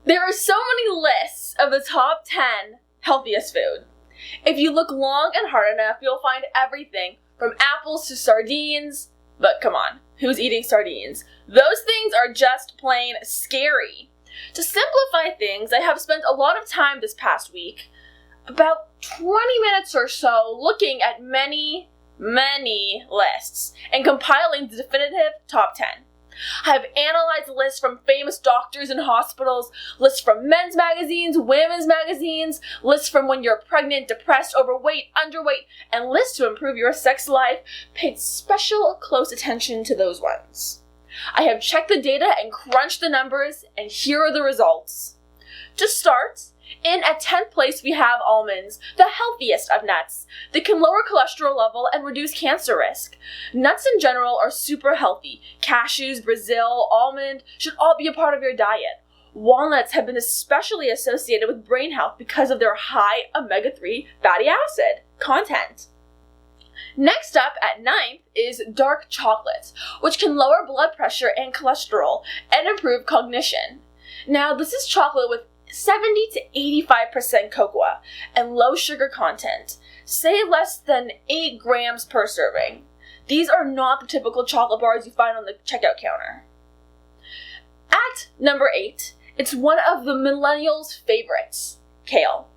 There are so many lists of the top 10 healthiest food. If you look long and hard enough, you'll find everything from apples to sardines. But come on, who's eating sardines? Those things are just plain scary. To simplify things, I have spent a lot of time this past week, about 20 minutes or so, looking at many lists and compiling the definitive top 10. I have analyzed lists from famous doctors and hospitals, lists from men's magazines, women's magazines, lists from when you're pregnant, depressed, overweight, underweight, and lists to improve your sex life. Paid special close attention to those ones. I have checked the data and crunched the numbers, and here are the results. To start, in at 10th place we have almonds, the healthiest of nuts. They can lower cholesterol level and reduce cancer risk. Nuts in general are super healthy. Cashews, Brazil, almond should all be a part of your diet. Walnuts have been especially associated with brain health because of their high omega-3 fatty acid content. Next up at 9th is dark chocolate, which can lower blood pressure and cholesterol and improve cognition. Now, this is chocolate with 70 to 85% cocoa and low sugar content, say less than 8 grams per serving. These are not the typical chocolate bars you find on the checkout counter. At number 8, it's one of the millennials' favorites, kale,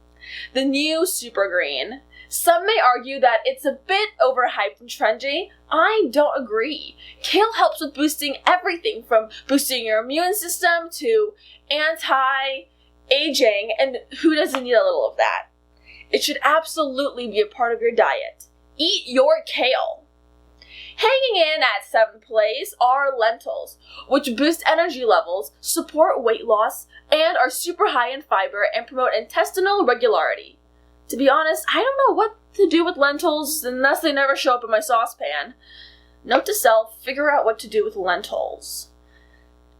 the new super green. Some may argue that it's a bit overhyped and trendy. I don't agree. Kale helps with boosting everything from boosting your immune system to anti-aging, and who doesn't need a little of that? It should absolutely be a part of your diet. Eat your kale. Hanging in at 7th place are lentils, which boost energy levels, support weight loss, and are super high in fiber and promote intestinal regularity. To be honest, I don't know what to do with lentils unless they never show up in my saucepan. Note to self, figure out what to do with lentils.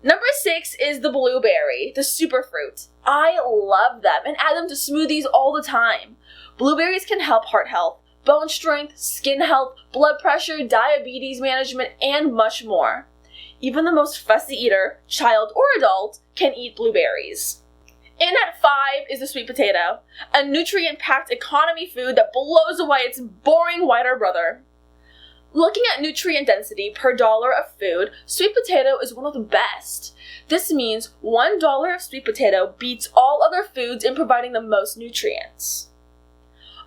Number 6 is the blueberry, the superfruit. I love them and add them to smoothies all the time. Blueberries can help heart health, bone strength, skin health, blood pressure, diabetes management, and much more. Even the most fussy eater, child or adult, can eat blueberries. In at 5 is the sweet potato, a nutrient-packed economy food that blows away its boring whiter brother. Looking at nutrient density per dollar of food, sweet potato is one of the best. This means $1 of sweet potato beats all other foods in providing the most nutrients.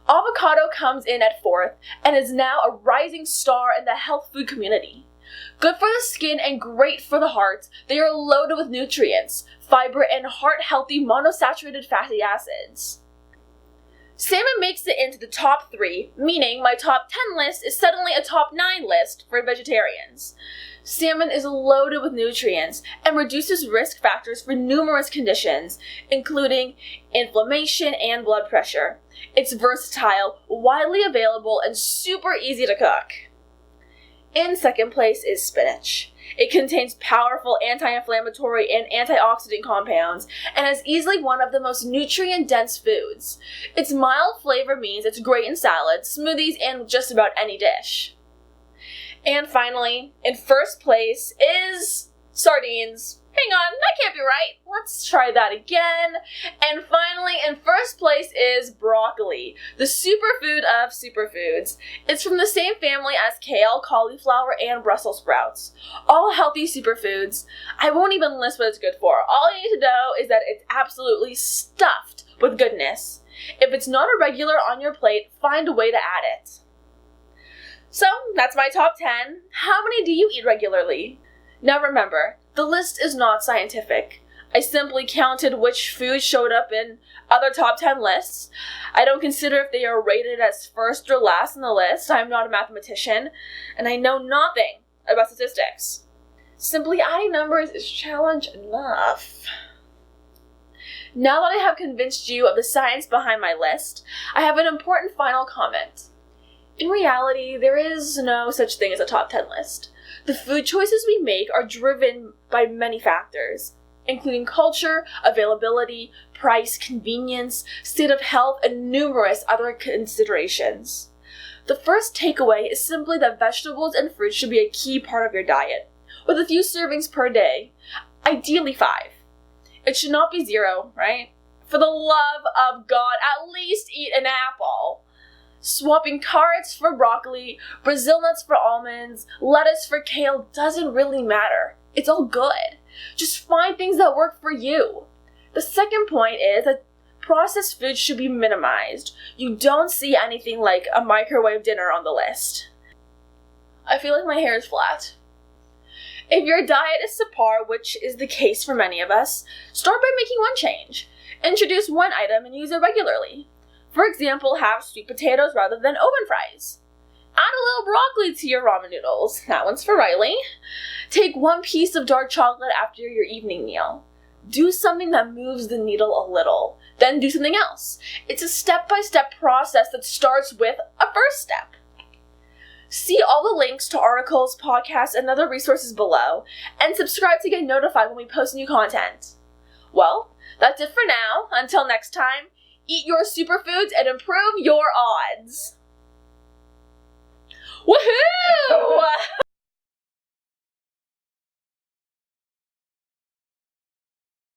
Avocado comes in at 4th and is now a rising star in the health food community. Good for the skin and great for the heart, they are loaded with nutrients, fiber, and heart-healthy monosaturated fatty acids. Salmon makes it into the top 3, meaning my top 10 list is suddenly a top 9 list for vegetarians. Salmon is loaded with nutrients and reduces risk factors for numerous conditions, including inflammation and blood pressure. It's versatile, widely available, and super easy to cook. In 2nd place is spinach. It contains powerful anti-inflammatory and antioxidant compounds and is easily one of the most nutrient-dense foods. Its mild flavor means it's great in salads, smoothies, and just about any dish. And finally, in 1st place is sardines. Hang on, that can't be right. Let's try that again. And finally, in 1st place is broccoli, the superfood of superfoods. It's from the same family as kale, cauliflower, and Brussels sprouts. All healthy superfoods. I won't even list what it's good for. All you need to know is that it's absolutely stuffed with goodness. If it's not a regular on your plate, find a way to add it. So, that's my top 10. How many do you eat regularly? Now remember, the list is not scientific. I simply counted which foods showed up in other top 10 lists. I don't consider if they are rated as first or last on the list. I'm not a mathematician, and I know nothing about statistics. Simply adding numbers is challenge enough. Now that I have convinced you of the science behind my list, I have an important final comment. In reality, there is no such thing as a top 10 list. The food choices we make are driven by many factors, including culture, availability, price, convenience, state of health, and numerous other considerations. The first takeaway is simply that vegetables and fruits should be a key part of your diet, with a few servings per day, ideally 5. It should not be 0, right? For the love of God, at least eat an apple. Swapping carrots for broccoli, Brazil nuts for almonds, lettuce for kale doesn't really matter. It's all good. Just find things that work for you. The second point is that processed foods should be minimized. You don't see anything like a microwave dinner on the list. I feel like my hair is flat. If your diet is subpar, which is the case for many of us, start by making one change. Introduce one item and use it regularly. For example, have sweet potatoes rather than oven fries. Add a little broccoli to your ramen noodles. That one's for Riley. Take one piece of dark chocolate after your evening meal. Do something that moves the needle a little. Then do something else. It's a step-by-step process that starts with a first step. See all the links to articles, podcasts, and other resources below, and subscribe to get notified when we post new content. Well, that's it for now. Until next time, eat your superfoods and improve your odds. Woohoo!